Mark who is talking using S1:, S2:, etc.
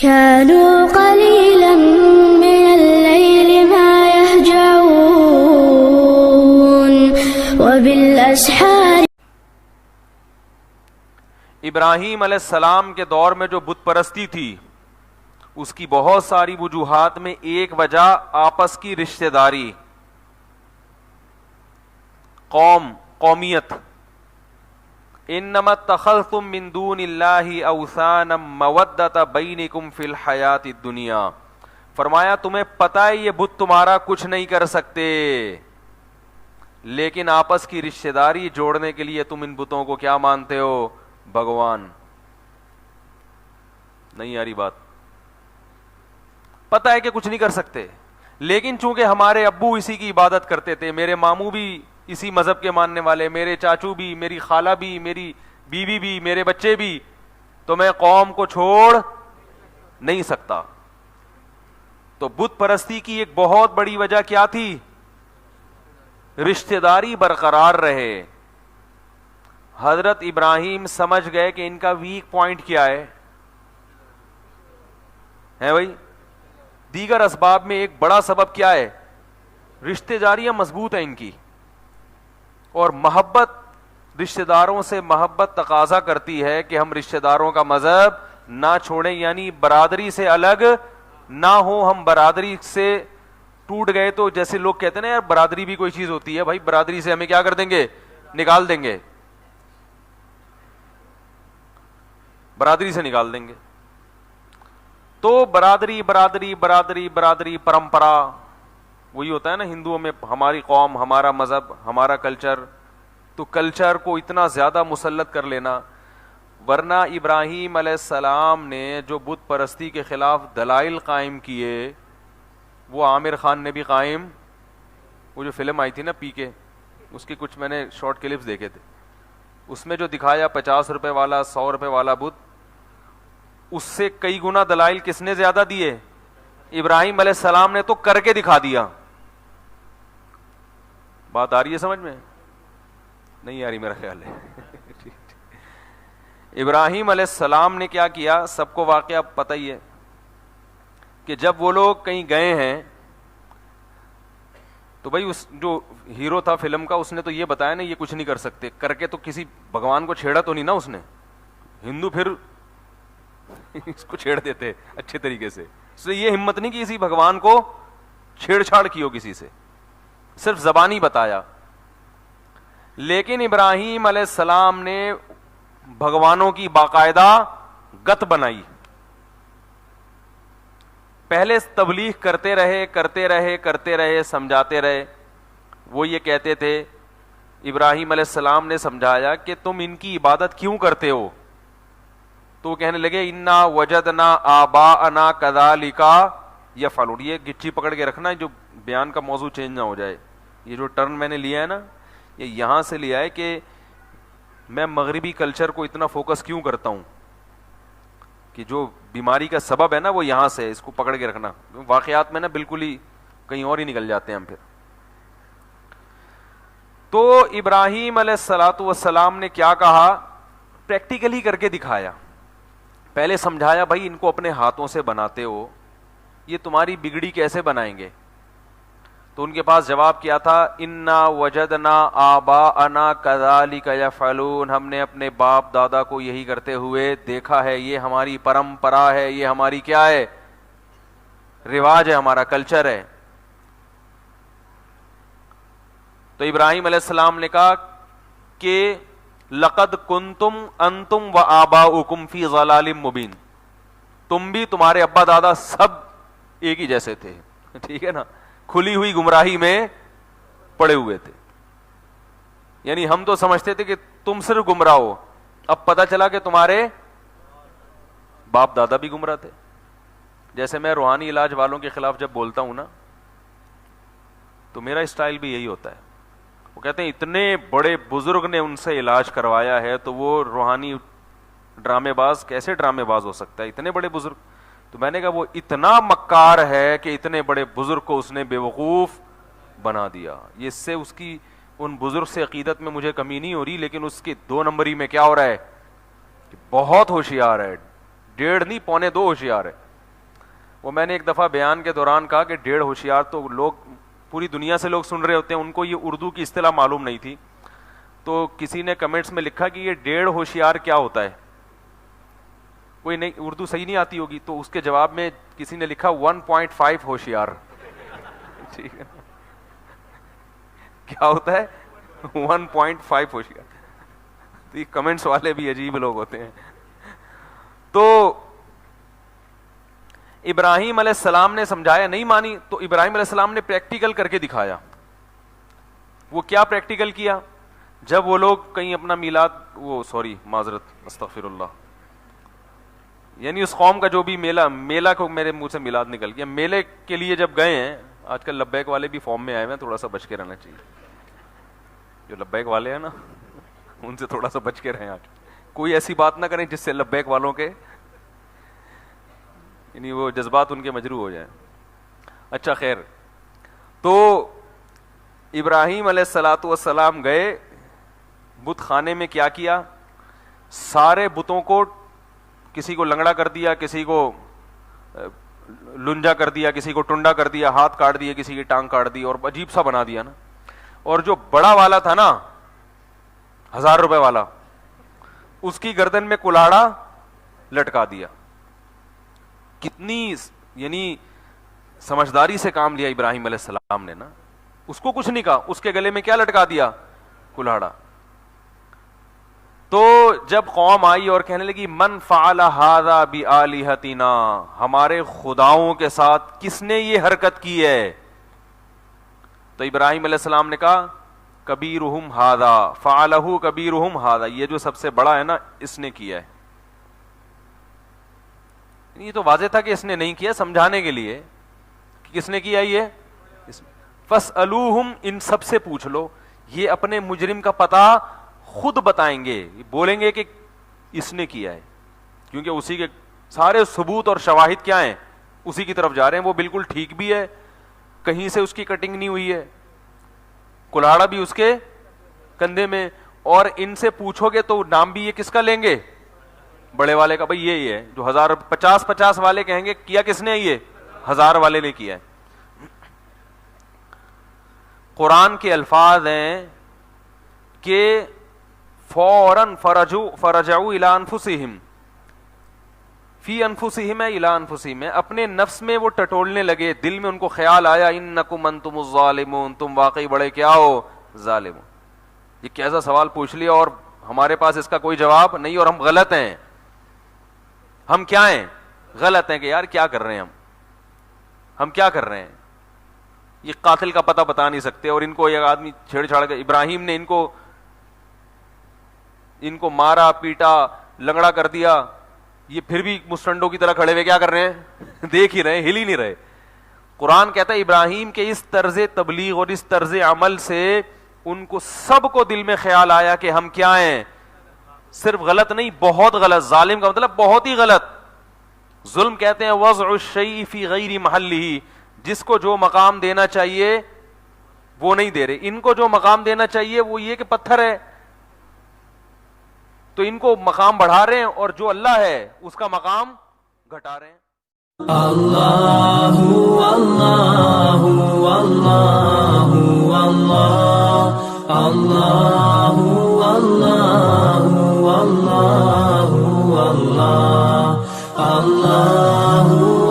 S1: كانوا قليلا من الليل ما يهجعون وبالأسحار.
S2: ابراہیم علیہ السلام کے دور میں جو بت پرستی تھی اس کی بہت ساری وجوہات میں ایک وجہ آپس کی رشتہ داری، قومیت. انما اتخذتم من دون اللہ اوثانا مودۃ بینکم فی الحیاۃ الدنیا. فرمایا تمہیں پتہ ہے یہ بت تمہارا کچھ نہیں کر سکتے، لیکن آپس کی رشتہ داری جوڑنے کے لیے تم ان بتوں کو کیا مانتے ہو؟ بھگوان. نہیں آ رہی بات؟ پتہ ہے کہ کچھ نہیں کر سکتے، لیکن چونکہ ہمارے ابو اسی کی عبادت کرتے تھے، میرے ماموں بھی اسی مذہب کے ماننے والے، میرے چاچو بھی، میری خالہ بھی، میری بیوی بھی، میرے بچے بھی، تو میں قوم کو چھوڑ نہیں سکتا. تو بت پرستی کی ایک بہت بڑی وجہ کیا تھی؟ رشتہ داری برقرار رہے. حضرت ابراہیم سمجھ گئے کہ ان کا ویک پوائنٹ کیا ہے بھائی. دیگر اسباب میں ایک بڑا سبب کیا ہے؟ رشتہ داریاں مضبوط ہیں ان کی، اور محبت، رشتہ داروں سے محبت تقاضا کرتی ہے کہ ہم رشتہ داروں کا مذہب نہ چھوڑیں، یعنی برادری سے الگ نہ ہو. ہم برادری سے ٹوٹ گئے تو جیسے لوگ کہتے ہیں نا یار برادری بھی کوئی چیز ہوتی ہے، بھائی برادری سے ہمیں کیا کر دیں گے؟ نکال دیں گے، برادری سے نکال دیں گے. تو برادری برادری برادری برادری پرمپرا وہی ہوتا ہے نا ہندوؤں میں، ہماری قوم، ہمارا مذہب، ہمارا کلچر. تو کلچر کو اتنا زیادہ مسلط کر لینا. ورنہ ابراہیم علیہ السلام نے جو بت پرستی کے خلاف دلائل قائم کیے وہ عامر خان نے بھی قائم. وہ جو فلم آئی تھی نا پی کے، اس کی کچھ میں نے شارٹ کلپس دیکھے تھے، اس میں جو دکھایا 50 روپے والا 100 روپے والا بت، اس سے کئی گنا دلائل کس نے زیادہ دیے؟ ابراہیم علیہ السلام نے تو کر کے دکھا دیا. بات آ رہی ہے سمجھ میں؟ نہیں آ رہی میرا خیال ہے. ابراہیم علیہ السلام نے کیا کیا؟ سب کو واقعہ پتہ ہی ہے کہ جب وہ لوگ کہیں گئے ہیں تو بھائی اس جو ہیرو تھا فلم کا اس نے تو یہ بتایا نا یہ کچھ نہیں کر سکتے، کر کے تو کسی بھگوان کو چھیڑا تو نہیں نا اس نے. ہندو پھر اس کو چھیڑ دیتے اچھے طریقے سے. اس نے یہ ہمت نہیں کہ کسی بھگوان کو چھیڑ چھاڑ کی ہو کسی سے، صرف زبانی بتایا. لیکن ابراہیم علیہ السلام نے بھگوانوں کی باقاعدہ گت بنائی. پہلے تبلیغ کرتے رہے کرتے رہے کرتے رہے، سمجھاتے رہے. وہ یہ کہتے تھے، ابراہیم علیہ السلام نے سمجھایا کہ تم ان کی عبادت کیوں کرتے ہو؟ تو وہ کہنے لگے انا وجدنا آباءنا کذالک یفعلون. یہ گچی پکڑ کے رکھنا جو بیان کا موضوع چینج نہ ہو جائے. یہ جو ٹرن میں نے لیا ہے نا یہ یہاں سے لیا ہے کہ میں مغربی کلچر کو اتنا فوکس کیوں کرتا ہوں کہ جو بیماری کا سبب ہے نا وہ یہاں سے، اس کو پکڑ کے رکھنا. واقعات میں نا بالکل ہی کہیں اور ہی نکل جاتے ہیں ہم پھر. تو ابراہیم علیہ الصلوۃ والسلام نے کیا کہا؟ پریکٹیکلی کر کے دکھایا. پہلے سمجھایا بھائی ان کو اپنے ہاتھوں سے بناتے ہو، یہ تمہاری بگڑی کیسے بنائیں گے؟ تو ان کے پاس جواب کیا تھا، انا وجدنا آباءنا کذالک یفعلون. ہم نے اپنے باپ دادا کو یہی کرتے ہوئے دیکھا ہے، یہ ہماری پرمپرا ہے، یہ ہماری کیا ہے؟ رواج ہے، ہمارا کلچر ہے. تو ابراہیم علیہ السلام نے کہا کہ لقد کنتم انتم وآباؤکم فی ضلال مبین. تم بھی تمہارے ابا دادا سب ایک ہی جیسے تھے، ٹھیک ہے نا، کھلی ہوئی گمراہی میں پڑے ہوئے تھے. یعنی ہم تو سمجھتے تھے کہ تم صرف گمراہ ہو، اب پتہ چلا کہ تمہارے باپ دادا بھی گمراہ تھے. جیسے میں روحانی علاج والوں کے خلاف جب بولتا ہوں نا تو میرا اسٹائل بھی یہی ہوتا ہے. وہ کہتے ہیں اتنے بڑے بزرگ نے ان سے علاج کروایا ہے تو وہ روحانی ڈرامے باز کیسے ڈرامے باز ہو سکتا ہے؟ اتنے بڑے بزرگ. تو میں نے کہا وہ اتنا مکار ہے کہ اتنے بڑے بزرگ کو اس نے بے وقوف بنا دیا. اس سے اس کی ان بزرگ سے عقیدت میں مجھے کمی نہیں ہو رہی، لیکن اس کی 2 نمبری میں کیا ہو رہا ہے کہ بہت ہوشیار ہے. 1.5 نہیں 1.25 ہوشیار ہے. وہ میں نے ایک دفعہ بیان کے دوران کہا کہ 1.5 ہوشیار تو لوگ پوری دنیا سے لوگ سن رہے ہوتے ہیں, ان کو یہ اردو کی اصطلاح معلوم نہیں تھی. تو کسی نے کمنٹس میں لکھا کہ یہ 1.5 ہوشیار کیا ہوتا ہے, کوئی نہیں اردو صحیح نہیں آتی ہوگی, تو اس کے جواب میں کسی نے لکھا 1.5 ہوشیار. ٹھیک ہے, کیا ہوتا ہے 1.5 ہوشیار. تو یہ کمنٹس والے بھی عجیب لوگ ہوتے ہیں. تو ابراہیم علیہ السلام نے سمجھایا, نہیں مانی, تو ابراہیم علیہ السلام نے پریکٹیکل کر کے دکھایا. وہ کیا پریکٹیکل کیا؟ جب وہ لوگ کہیں اپنا میلاد, معذرت استغفر اللہ, یعنی اس قوم کا جو بھی میلہ کو میرے منہ سے میلاد نکل گیا, میلے کے لیے جب گئے ہیں, آج کل لبیک والے بھی فارم میں آئے ہوئے ہیں, تھوڑا سا بچ کے رہنا چاہیے. جو لبیک والے ہیں نا ان سے تھوڑا سا بچ کے رہیں. آج کوئی ایسی بات نہ کریں جس سے لبیک والوں کے یعنی وہ جذبات ان کے مجروح ہو جائیں. اچھا خیر, تو ابراہیم علیہ الصلاۃ والسلام گئے بت خانے میں. کیا کیا؟ سارے بتوں کو, کسی کو لنگڑا کر دیا, کسی کو لنجا کر دیا, کسی کو ٹنڈا کر دیا, ہاتھ کاٹ دیے, کسی کی ٹانگ کاٹ دی, اور عجیب سا بنا دیا نا. اور جو بڑا والا تھا نا 1000 روپے والا, اس کی گردن میں کلاڑا لٹکا دیا. کتنی یعنی سمجھداری سے کام لیا ابراہیم علیہ السلام نے نا. اس کو کچھ نہیں کہا, اس کے گلے میں کیا لٹکا دیا؟ کلاڑا. تو جب قوم آئی اور کہنے لگی من فعل ھذا بآلہتنا, ہمارے خداؤں کے ساتھ کس نے یہ حرکت کی ہے, تو ابراہیم علیہ السلام نے کہا کبیرہم ھذا فعلہ کبیرہم ھذا, یہ جو سب سے بڑا ہے نا اس نے کیا ہے. یہ تو واضح تھا کہ اس نے نہیں کیا, سمجھانے کے لیے کہ کس نے کیا یہ. فاسألوہم, ان سب سے پوچھ لو, یہ اپنے مجرم کا پتہ خود بتائیں گے, بولیں گے کہ اس نے کیا ہے, کیونکہ اسی کے سارے ثبوت اور شواہد کیا ہیں, اسی کی طرف جا رہے ہیں. وہ بالکل ٹھیک بھی ہے, کہیں سے اس کی کٹنگ نہیں ہوئی ہے, کلاڑا بھی اس کے کندھے میں. اور ان سے پوچھو گے تو نام بھی یہ کس کا لیں گے؟ بڑے والے کا. بھائی یہی ہے جو 50 والے کہیں گے کیا کس نے, یہ 1000 والے نے کیا ہے. قرآن کے الفاظ ہیں کہ فوراً فرجعوا الی انفسہم, فی انفسہم الی انفسہم, اپنے نفس میں وہ ٹٹولنے لگے, دل میں ان کو خیال آیا انکم انتم الظالمون, تم واقعی بڑے کیا ہو, ظالم. یہ کیسا سوال پوچھ لیا اور ہمارے پاس اس کا کوئی جواب نہیں, اور ہم غلط ہیں. ہم کیا ہیں؟ غلط ہیں کہ یار کیا کر رہے ہیں ہم کیا کر رہے ہیں. یہ قاتل کا پتہ بتا نہیں سکتے, اور ان کو ایک آدمی چھیڑ چھاڑ کے, ابراہیم نے ان کو مارا پیٹا لنگڑا کر دیا, یہ پھر بھی مسٹنڈوں کی طرح کھڑے ہوئے کیا کر رہے ہیں, دیکھ ہی رہے, ہل ہی نہیں رہے. قرآن کہتا ہے ابراہیم کے اس طرز تبلیغ اور اس طرز عمل سے ان کو سب کو دل میں خیال آیا کہ ہم کیا ہیں, صرف غلط نہیں, بہت غلط. ظالم کا مطلب بہت ہی غلط. ظلم کہتے ہیں وضع الشیء فی غیر محلہ, جس کو جو مقام دینا چاہیے وہ نہیں دے رہے. ان کو جو مقام دینا چاہیے وہ یہ کہ پتھر ہے, تو ان کو مقام بڑھا رہے ہیں, اور جو اللہ ہے اس کا مقام گھٹا رہے ہیں.
S3: اللہ اللہ اللہ اللہ اللہ اللہ اللہ اللہ